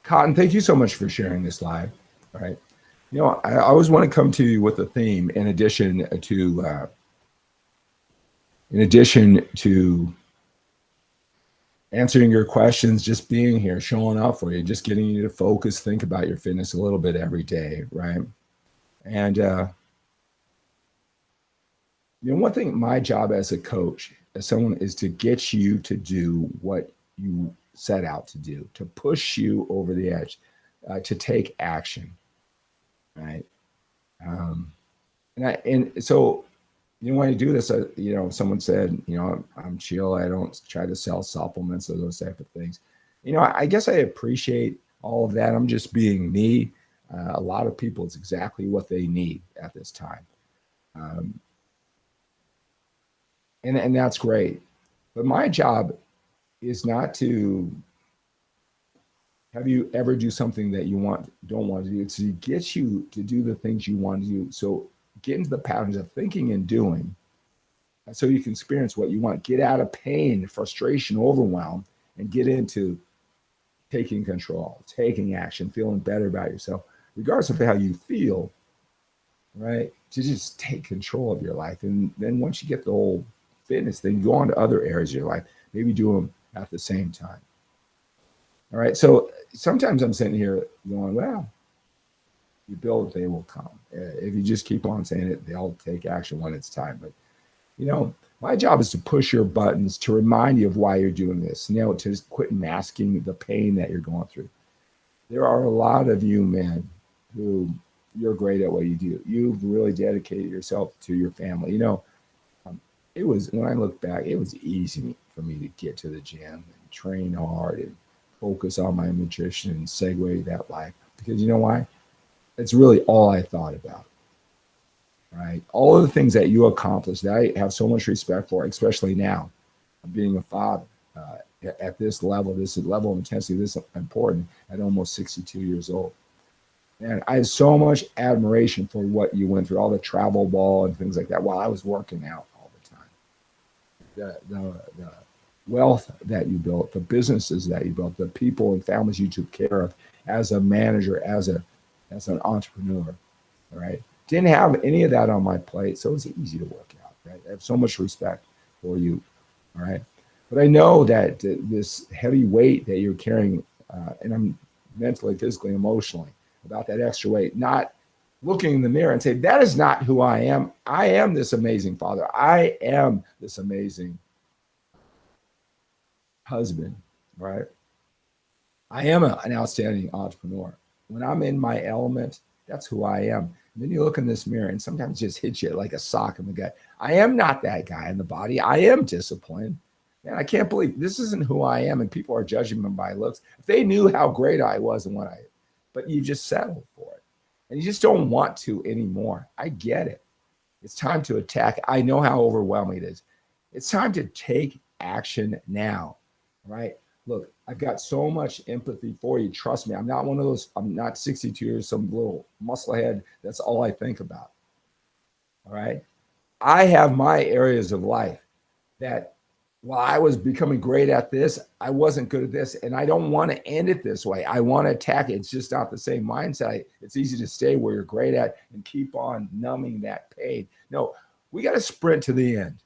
Cotton, thank you so much for sharing this live. All right. I always want to come to you with a theme in addition to answering your questions, just being here, showing up for you, just getting you to focus, think about your fitness a little bit every day, right? And one thing, my job as a coach, as someone, is to get you to do what you set out to do, to push you over the edge, to take action, right? And so when I do this, someone said, I'm chill. I don't try to sell supplements or those type of things. I guess I appreciate all of that. I'm just being me. A lot of people, it's exactly what they need at this time. And that's great. But my job is not to have you ever do something that you don't want to do. It's to get you to do the things you want to do. So get into the patterns of thinking and doing, so you can experience what you want. Get out of pain, frustration, overwhelm, and get into taking control, taking action, feeling better about yourself, regardless of how you feel, right? To just take control of your life. And then once you get the whole fitness thing, go on to other areas of your life. Maybe do them at the same time. All right. So sometimes I'm sitting here going, well, you build, they will come. If you just keep on saying it, they'll take action when it's time. But, my job is to push your buttons, to remind you of why you're doing this, to quit masking the pain that you're going through. There are a lot of you men who, you're great at what you do. You've really dedicated yourself to your family. It was, when I look back, it was easy for me to get to the gym and train hard and focus on my nutrition and segue that life. Because you know why? It's really all I thought about, right? All of the things that you accomplished that I have so much respect for, especially now, being a father at this level of intensity, this important at almost 62 years old. And I have so much admiration for what you went through, all the travel ball and things like that while I was working out all the time. The wealth that you built, the businesses that you built, the people and families you took care of as a manager, as an entrepreneur, all right? Didn't have any of that on my plate, so it was easy to work out, right? I have so much respect for you, all right? But I know that this heavy weight that you're carrying, and I'm mentally, physically, emotionally, about that extra weight, not looking in the mirror and say, that is not who I am. I am this amazing father. I am this amazing husband, right? I am an outstanding entrepreneur. When I'm in my element, that's who I am. And then you look in this mirror and sometimes it just hits you like a sock in the gut. I am not that guy in the body. I am disciplined. Man, I can't believe this isn't who I am. And people are judging me by looks. If they knew how great I was and but you just settled for it. And you just don't want to anymore. I get it. It's time to attack. I know how overwhelming it is. It's time to take action now, right? Look, I've got so much empathy for you. Trust me, I'm not one of those, I'm not 62 years, some little musclehead. That's all I think about. All right. I have my areas of life that while I was becoming great at this, I wasn't good at this. And I don't want to end it this way. I want to attack it. It's just not the same mindset. It's easy to stay where you're great at and keep on numbing that pain. No, we got to sprint to the end,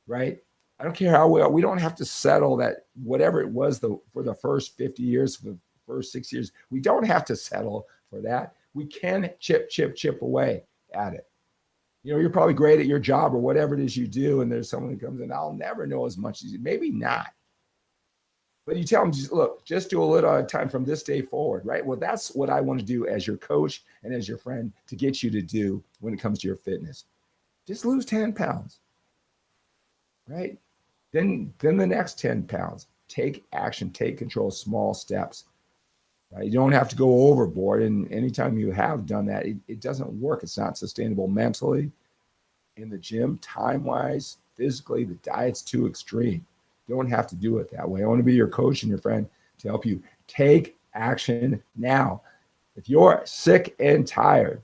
right? I don't care how well, we don't have to settle that whatever it was for the first 50 years, for the first 6 years, we don't have to settle for that. We can chip away at it. You know, you're probably great at your job or whatever it is you do, and there's someone who comes in, I'll never know as much as you. Maybe not. But you tell them, look, just do a little at a time from this day forward, right? Well, that's what I want to do as your coach and as your friend to get you to do when it comes to your fitness. Just lose 10 pounds, right? Then the next 10 pounds. Take action, take control, small steps. Right? You don't have to go overboard. And anytime you have done that, it doesn't work. It's not sustainable mentally, in the gym, time-wise, physically. The diet's too extreme. You don't have to do it that way. I want to be your coach and your friend to help you take action now. If you're sick and tired,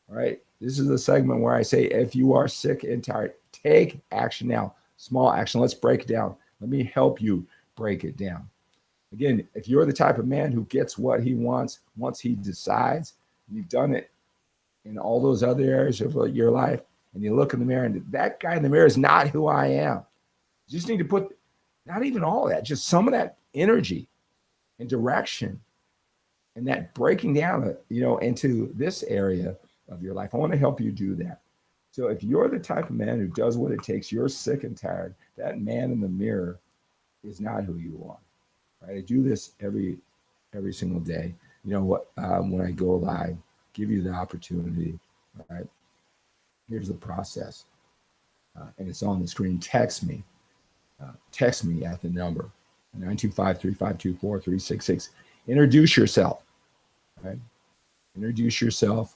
all right, this is the segment where I say, if you are sick and tired, take action now. Small action. Let's break it down. Let me help you break it down. Again, if you're the type of man who gets what he wants once he decides, you've done it in all those other areas of your life, and you look in the mirror and that guy in the mirror is not who I am. You just need to put not even all of that, just some of that energy and direction and that breaking down, into this area of your life. I want to help you do that. So if you're the type of man who does what it takes, you're sick and tired, that man in the mirror is not who you are. Right? I do this every single day. You know what? When I go live, give you the opportunity. Right? Here's the process, and it's on the screen. Text me at the number 925-352-4366. Introduce yourself. Right? Introduce yourself.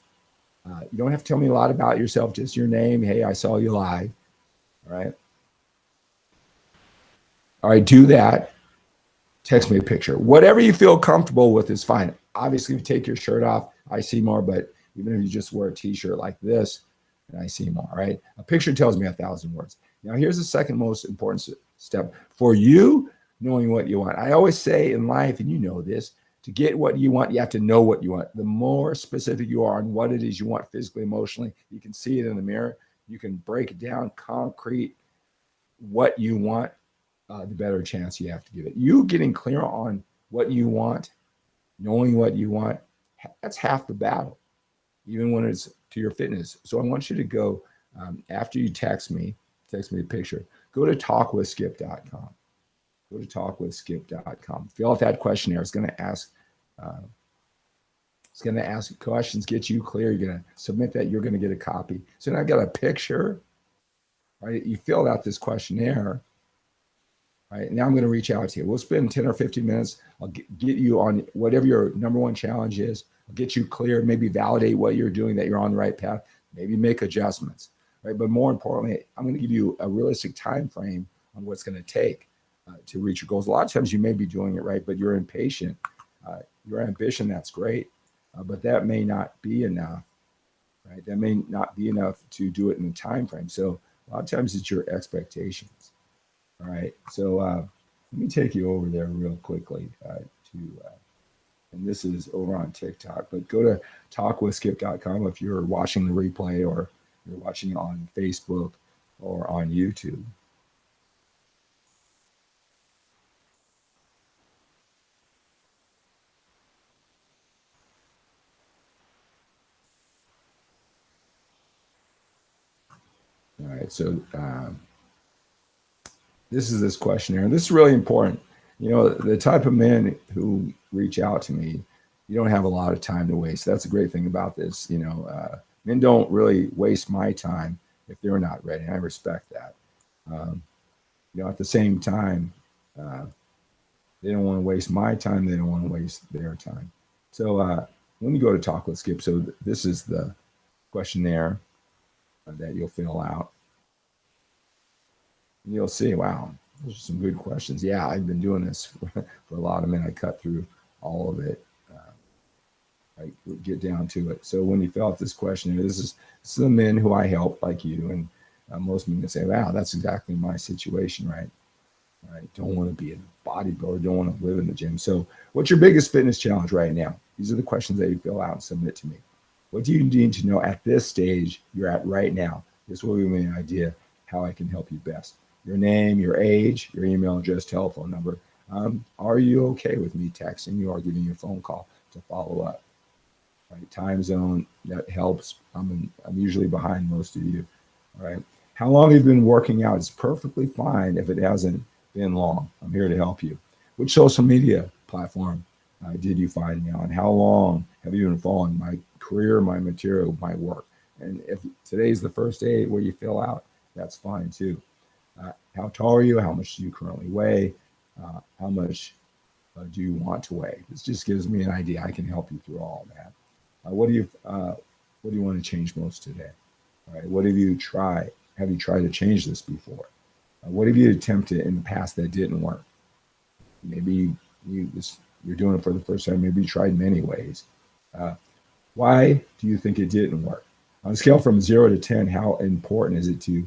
You don't have to tell me a lot about yourself. Just your name. Hey, I saw you live. All right. All right. Do that. Text me a picture. Whatever you feel comfortable with is fine. Obviously, if you take your shirt off, I see more, but even if you just wear a t-shirt like this, and I see more, right? A picture tells me 1,000 words. Now, here's the second most important step for you, knowing what you want. I always say in life, and you know this, to get what you want, you have to know what you want. The more specific you are on what it is you want physically, emotionally, you can see it in the mirror. You can break it down, concrete what you want, the better chance you have to give it. You getting clear on what you want, knowing what you want, that's half the battle, even when it's to your fitness. So I want you to go, after you text me a picture, go to talkwithskip.com. Go to talkwithskip.com. Fill out that questionnaire. It's going to ask questions, get you clear. You're going to submit that. You're going to get a copy. So now I've got a picture, right? You filled out this questionnaire, right? Now I'm going to reach out to you. We'll spend 10 or 15 minutes. I'll get you on whatever your number one challenge is. I'll get you clear, maybe validate what you're doing, that you're on the right path, maybe make adjustments, right? But more importantly, I'm going to give you a realistic time frame on what's going to take to reach your goals. A lot of times you may be doing it right, but you're impatient. Your ambition, that's great, but that may not be enough, right? That may not be enough to do it in the time frame. So a lot of times it's your expectations, all right? So let me take you over there real quickly and this is over on TikTok, but go to talkwithskip.com if you're watching the replay or you're watching on Facebook or on YouTube. All right, so this is this questionnaire. This is really important. You know, the type of men who reach out to me, you don't have a lot of time to waste. That's a great thing about this. You know, men don't really waste my time if they're not ready. I respect that. You know, at the same time, they don't want to waste my time. They don't want to waste their time. So let me go to Talk with Skip. So this is the questionnaire that you'll fill out. And you'll see, wow, those are some good questions. Yeah, I've been doing this for a lot of men. I cut through all of it. I get down to it. So when you fill out this questionnaire, this is the men who I help, like you, and Most men say, wow, that's exactly my situation, right? Right. Don't want to be a bodybuilder, don't want to live in the gym. So, what's your biggest fitness challenge right now? These are the questions that you fill out and submit to me. What do you need to know at this stage you're at right now? This will give me an idea how I can help you best. Your name, your age, your email address, telephone number. Are you okay with me texting you or giving you a phone call to follow up? Right, time zone, that helps. I'm usually behind most of you. All right. How long you've been working out is perfectly fine if it hasn't been long. I'm here to help you. Which social media platform did you find me on? How long have you been following my career, my material, my work? And if today's the first day where you fill out, that's fine too. How tall are you? How much do you currently weigh? How much do you want to weigh? This just gives me an idea. I can help you through all of that. What do you want to change most today? All right. What have you tried? Have you tried to change this before? What have you attempted in the past that didn't work? Maybe you're doing it for the first time. Maybe you tried many ways. Uh, why do you think it didn't work? On a scale from 0 to 10, how important is it to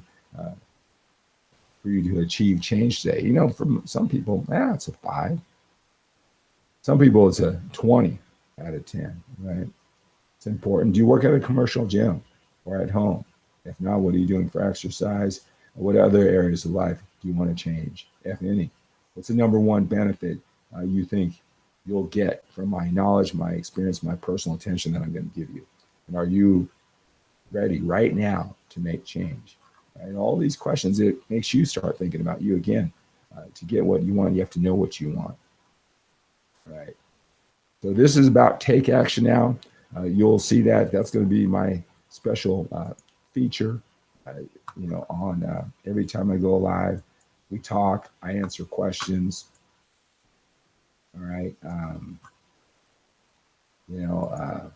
for you to achieve change today? You know, from some people, it's a 5. Some people, it's a 20 out of 10, right? It's important. Do you work at a commercial gym or at home? If not, what are you doing for exercise? What other areas of life do you want to change, if any? What's the number one benefit you think you'll get from my knowledge, my experience, my personal attention that I'm going to give you? And are you ready right now to make change? Right? All these questions, it makes you start thinking about you again. To get what you want, you have to know what you want. Right. So this is about take action now. You'll see that. That's going to be my special feature. Uh, on every time I go live, we talk. I answer questions. All right. You know,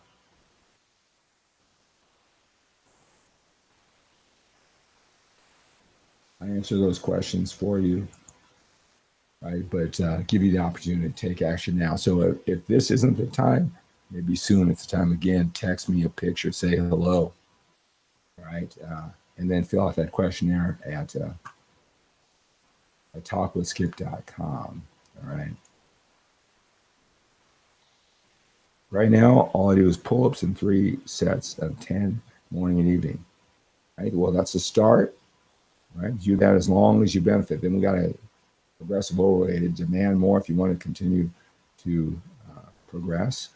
I answer those questions for you. Right, but give you the opportunity to take action now. So if this isn't the time, maybe soon it's the time again. Text me a picture, say hello. Right, and then fill out that questionnaire at talkwithskip.com. All right. Right now, all I do is pull-ups in 3 sets of 10, morning and evening. Right. Well, that's a start. Right. Do that as long as you benefit. Then we got a progressive overrated. Demand more if you want to continue to progress.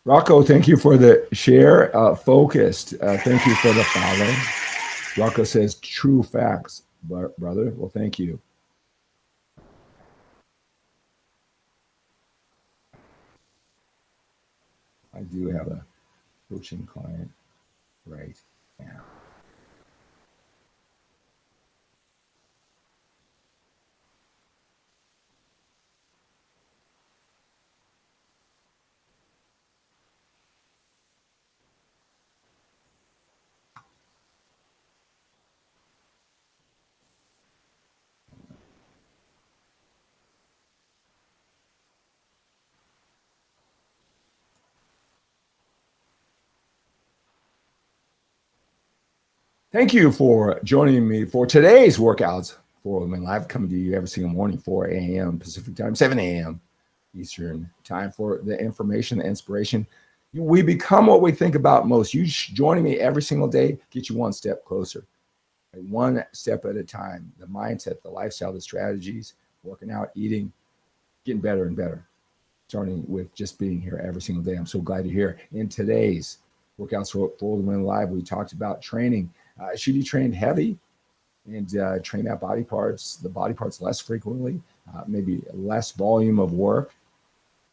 Rocco, thank you for the share. Focused, thank you for the follow. Rocco says true facts, brother. Well, thank you. I do have a coaching client right now. Thank you for joining me for today's workouts for Women Live, coming to you every single morning, 4 a.m. Pacific time, 7 a.m. Eastern time, for the information, the inspiration. We become what we think about most. You joining me every single day get you one step closer, right? One step at a time. The mindset, the lifestyle, the strategies, working out, eating, getting better and better, starting with just being here every single day. I'm so glad you're here. In today's workouts for the Women Live, we talked about training. Should you train heavy and train the body parts less frequently, maybe less volume of work,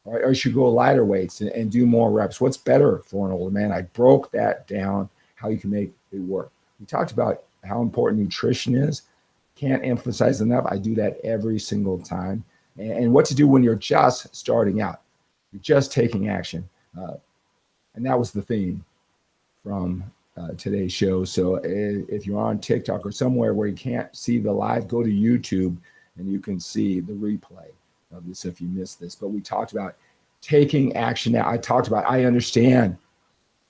or you should go lighter weights and do more reps? What's better for an older man? I broke that down, how you can make it work. We talked about how important nutrition is. Can't emphasize enough. I do that every single time. And what to do when you're just starting out. You're just taking action. And that was the theme from today's show. So if you're on TikTok or somewhere where you can't see the live, go to YouTube and you can see the replay of this if you missed this. But we talked about taking action now. I understand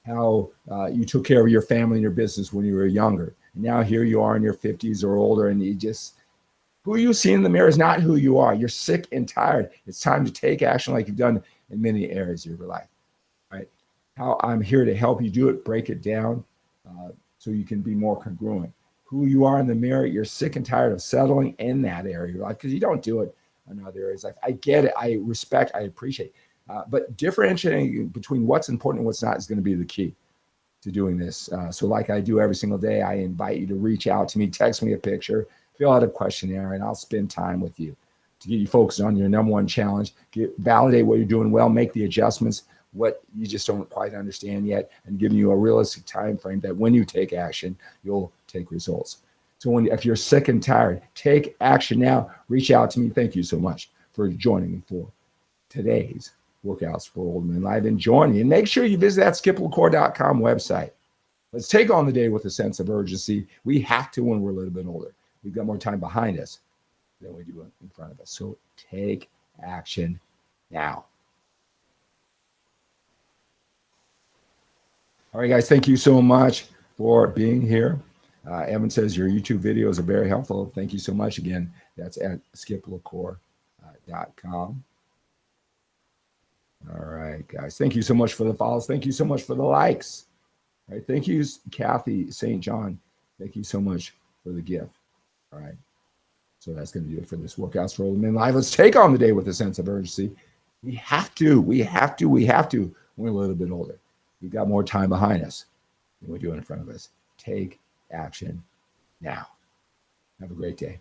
how you took care of your family and your business when you were younger. And now here you are in your 50s or older, and who you see in the mirror is not who you are. You're sick and tired. It's time to take action like you've done in many areas of your life, right? How I'm here to help you do it, break it down so you can be more congruent. Who you are in the mirror, you're sick and tired of settling in that area of your life because you don't do it in other areas. I get it. I respect, I appreciate. But differentiating between what's important and what's not is going to be the key to doing this. So like I do every single day, I invite you to reach out to me, text me a picture, fill out a questionnaire, and I'll spend time with you to get you focused on your number one challenge, validate what you're doing well, make the adjustments, what you just don't quite understand yet, and giving you a realistic time frame that when you take action, you'll take results. So if you're sick and tired, take action now. Reach out to me. Thank you so much for joining me for today's Workouts for Old Men Live. And join me. And make sure you visit that skiplacour.com website. Let's take on the day with a sense of urgency. We have to when we're a little bit older. We've got more time behind us than we do in front of us. So take action now. All right, guys, thank you so much for being here. Evan says your YouTube videos are very helpful. Thank you so much. Again, that's at skiplacour.com. All right, guys. Thank you so much for the follows. Thank you so much for the likes. All right. Thank you, Kathy St. John. Thank you so much for the gift. All right. So that's going to do it for this Workouts for Old Men Live. Let's take on the day with a sense of urgency. We have to when we're a little bit older. We've got more time behind us than we do in front of us. Take action now. Have a great day.